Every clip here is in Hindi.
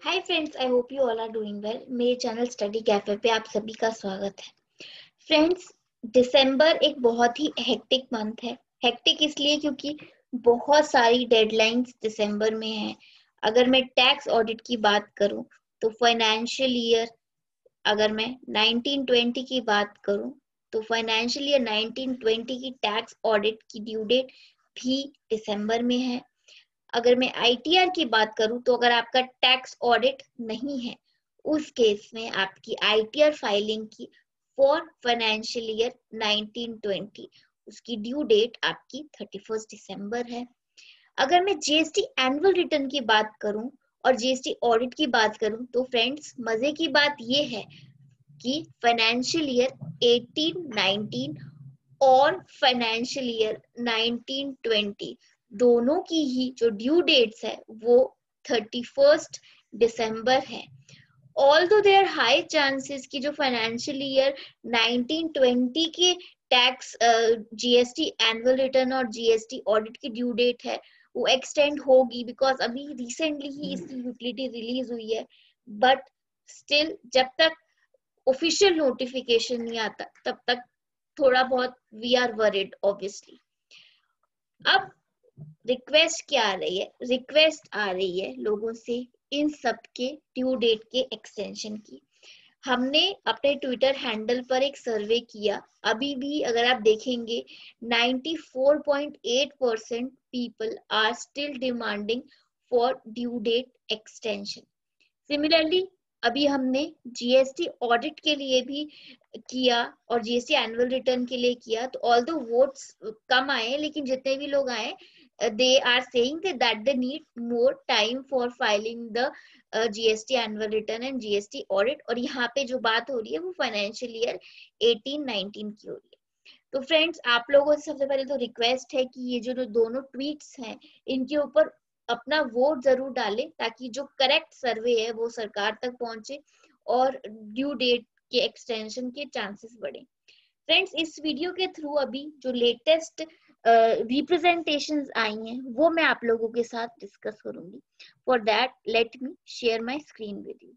Hi friends, I hope you all are doing well. मेरे चैनल स्टडी कैफे पे आप सभी का स्वागत है। फ्रेंड्स, दिसंबर एक बहुत ही हेक्टिक मंथ है। हेक्टिक इसलिए क्योंकि बहुत सारी डेडलाइंस दिसंबर में है। अगर मैं टैक्स ऑडिट की बात करूं तो फाइनेंशियल ईयर, अगर मैं 1920 की बात करूं तो फाइनेंशियल ईयर 1920 की टैक्स ऑडिट की ड्यू डेट भी दिसंबर में है। अगर मैं आईटीआर की बात करूं तो अगर आपका टैक्स ऑडिट नहीं है उस केस में आपकी आईटीआर फाइलिंग की फॉर फाइनेंशियल ईयर 1920 उसकी ड्यू डेट आपकी 31 दिसंबर है। अगर मैं जीएसटी एनुअल रिटर्न की बात करूं और जीएसटी ऑडिट की बात करूं तो फ्रेंड्स, मजे की बात ये है कि फाइनेंशियल ईयर 1819 और फाइनेंशियल ईयर 1920 दोनों की ही जो ड्यू डेट्स है वो 31 दिसंबर है। ऑल्दो देयर हाई चांसेस कि जो फाइनेंशियल ईयर 1920 के टैक्स जीएसटी एनुअल रिटर्न और जीएसटी ऑडिट की ड्यू डेट है वो एक्सटेंड होगी, बिकॉज अभी रिसेंटली ही इसकी यूटिलिटी रिलीज हुई है। बट स्टिल जब तक ऑफिशियल नोटिफिकेशन नहीं आता तब तक थोड़ा बहुत वी आर वरिड ऑब्वियसली। अब रिक्वेस्ट क्या आ रही है? रिक्वेस्ट आ रही है लोगों से इन सब के ड्यू डेट के एक्सटेंशन की। हमने अपने ट्विटर हैंडल पर एक सर्वे किया। अभी भी अगर आप देखेंगे 94.8% people are still demanding for due date extension. Similarly अभी हमने जीएसटी ऑडिट के लिए भी किया और जीएसटी एनुअल रिटर्न के लिए किया, तो ऑल्दो वोट्स कम आए लेकिन जितने भी लोग आए they are saying that they need more time for filing the GST annual return and GST audit। और यहाँ पे जो बात हो रही है वो फाइनेंशियल ईयर 18-19 की हो रही है। तो फ्रेंड्स, आप लोगों से सबसे पहले तो रिक्वेस्ट है कि ये जो दोनों ट्वीट्स हैं इनके ऊपर अपना वोट जरूर डालें ताकि जो करेक्ट सर्वे है वो सरकार तक पहुंचे और ड्यू डेट के एक्सटेंशन के चांसेस बढ़े। फ्रेंड्स, इस वीडियो के थ्रू अभी जो लेटेस्ट रिप्रेजेंटेशंस आई हैं वो मैं आप लोगों के साथ डिस्कस करूंगी। For that let me share my screen with you.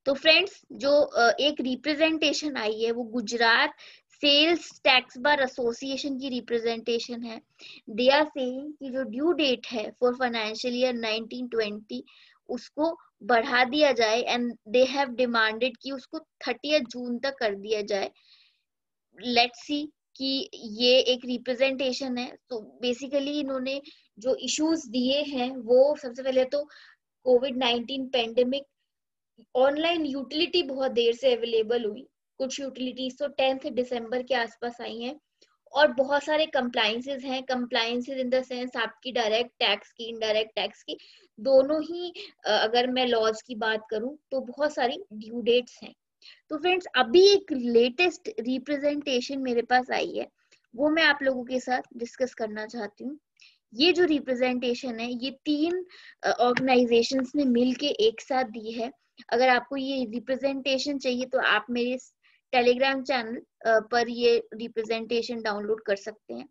तो फ्रेंड्स, जो एक रिप्रेजेंटेशन आई है वो Gujarat sales tax bar association की रिप्रेजेंटेशन है। दे आर सेइंग कि जो ड्यू डेट है फॉर फाइनेंशियल ईयर 1920 उसको बढ़ा दिया जाए एंड दे हैव डिमांडेड कि उसको 30 जून तक कर दिया जाए। लेट्स सी कि ये एक रिप्रेजेंटेशन है। तो बेसिकली इन्होंने जो इश्यूज दिए हैं वो सबसे पहले तो कोविड-19 पेंडेमिक, ऑनलाइन यूटिलिटी बहुत देर से अवेलेबल हुई। कुछ यूटिलिटीज तो 10 दिसंबर के आसपास आई हैं और बहुत सारे कंप्लायंसेस हैं। कंप्लायंसेस इन द सेंस आपकी डायरेक्ट टैक्स की, इनडायरेक्ट टैक्स की, दोनों ही अगर मैं लॉज की बात करूं तो बहुत सारी ड्यू डेट्स हैं। तो फ्रेंड्स, अभी एक लेटेस्ट रिप्रेजेंटेशन मेरे पास आई है वो मैं आप लोगों के साथ डिस्कस करना चाहती हूँ। ये जो रिप्रेजेंटेशन है ये 3 ऑर्गेनाइजेशंस ने मिलके एक साथ दी है। अगर आपको ये रिप्रेजेंटेशन चाहिए तो आप मेरे टेलीग्राम चैनल पर ये रिप्रेजेंटेशन डाउनलोड कर सकते हैं।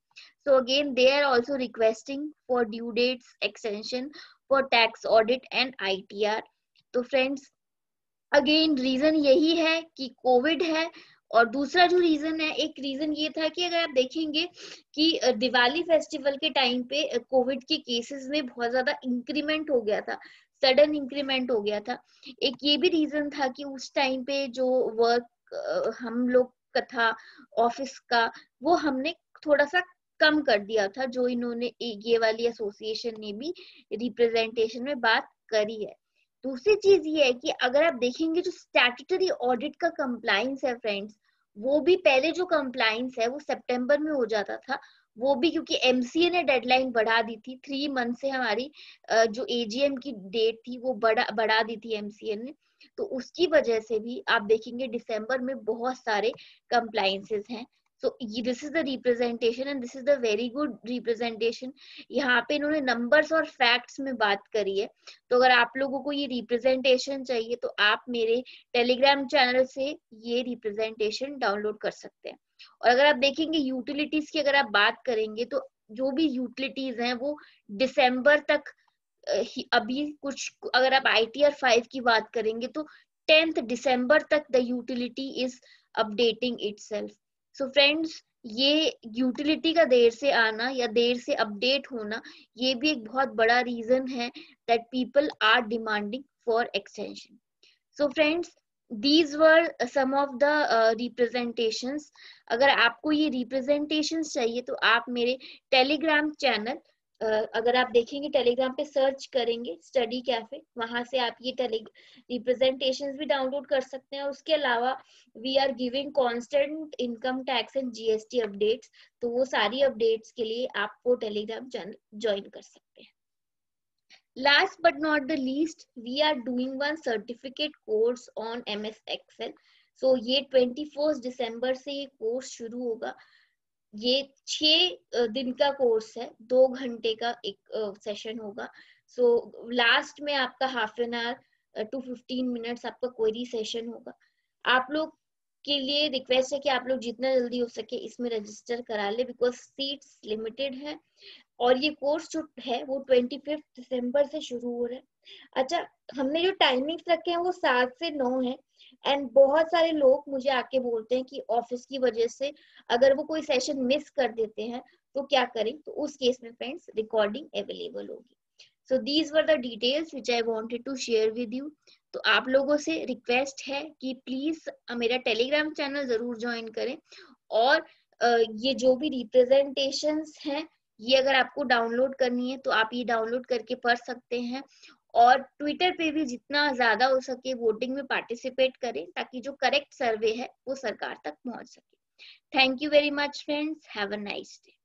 So again they are also requesting for due dates extension for tax audit and ITR. तो फ्रेंड्स, अगेन रीजन यही है कि कोविड है। और दूसरा जो रीजन है, एक रीजन ये था कि अगर आप देखेंगे कि दिवाली फेस्टिवल के टाइम पे कोविड के केसेस में बहुत ज्यादा इंक्रीमेंट हो गया था, सडन इंक्रीमेंट हो गया था। एक ये भी रीजन था कि उस टाइम पे जो वर्क हम लोग का था ऑफिस का वो हमने थोड़ा सा कम कर दिया था, जो इन्होंने ये वाली एसोसिएशन ने भी रिप्रेजेंटेशन में बात करी है। दूसरी चीज ये है कि अगर आप देखेंगे जो स्टैट्यूटरी ऑडिट का कंप्लायंस है फ्रेंड्स, वो भी पहले जो कंप्लायंस है वो सितंबर में हो जाता था। वो भी क्योंकि एमसीए ने डेडलाइन बढ़ा दी थी 3 मंथ से, हमारी जो एजीएम की डेट थी वो बढ़ा दी थी एमसीए ने। तो उसकी वजह से भी आप देखेंगे दिसंबर में बहुत सारे कंप्लायंसेस हैं। So this is the representation and this is the very good representation. यहाँ पे इन्होंने नंबर्स और फैक्ट्स में बात करी है। तो अगर आप लोगों को ये रिप्रेजेंटेशन चाहिए तो आप मेरे टेलीग्राम चैनल से ये रिप्रेजेंटेशन डाउनलोड कर सकते हैं। और अगर आप देखेंगे यूटिलिटीज की अगर आप बात करेंगे तो जो भी यूटिलिटीज हैं वो दिसंबर तक अभी कुछ अगर आप ITR 5 की बात करेंगे तो 10th दिसंबर तक the utility is updating itself. So friends, ये यूटिलिटी का देर से आना या देर से अपडेट होना, ये भी एक बहुत बड़ा रीजन है that people are demanding for extension. So friends, these were some of the representations। अगर आपको ये representations चाहिए तो आप मेरे टेलीग्राम चैनल, अगर आप देखेंगे टेलीग्राम पे सर्च करेंगे स्टडी कैफे, वहां से आप ये रिप्रेजेंटेशंस भी डाउनलोड कर सकते हैं। उसके अलावा we are giving constant income tax and GST updates, तो वो सारी अपडेट्स के लिए आप वो टेलीग्राम चैनल ज्वाइन कर सकते हैं। Last but not the least, we are doing one certificate course on MS Excel. So ये 21 दिसंबर से ये कोर्स शुरू होगा। ये 6 दिन का कोर्स है, 2 घंटे का एक सेशन होगा। सो लास्ट में आपका half an hour to 15 minutes आपका क्वेरी सेशन होगा। आप लोग के लिए रिक्वेस्ट है कि आप लोग जितना जल्दी हो सके इसमें रजिस्टर करा ले, बिकॉज सीट्स लिमिटेड है और ये कोर्स जो है वो 25 दिसंबर से शुरू हो रहा है। अच्छा, हमने जो टाइमिंग्स रखे हैं वो 7 से 9 है। एंड बहुत सारे लोग मुझे आके बोलते हैं कि ऑफिस की वजह से अगर वो कोई सेशन मिस कर देते हैं तो क्या करें, तो उस केस में फ्रेंड्स रिकॉर्डिंग अवेलेबल होगी। So these were the details which I wanted to share with you. तो आप लोगों से रिक्वेस्ट है कि प्लीज मेरा टेलीग्राम चैनल जरूर ज्वाइन करें, और ये जो भी रिप्रेजेंटेशंस हैं ये अगर आपको डाउनलोड करनी है तो आप ये डाउनलोड करके पढ़ सकते हैं, और ट्विटर पे भी जितना ज्यादा हो सके वोटिंग में पार्टिसिपेट करें ताकि जो करेक्ट सर्वे है वो सरकार तक पहुंच सके। Thank you very much friends, have a nice day.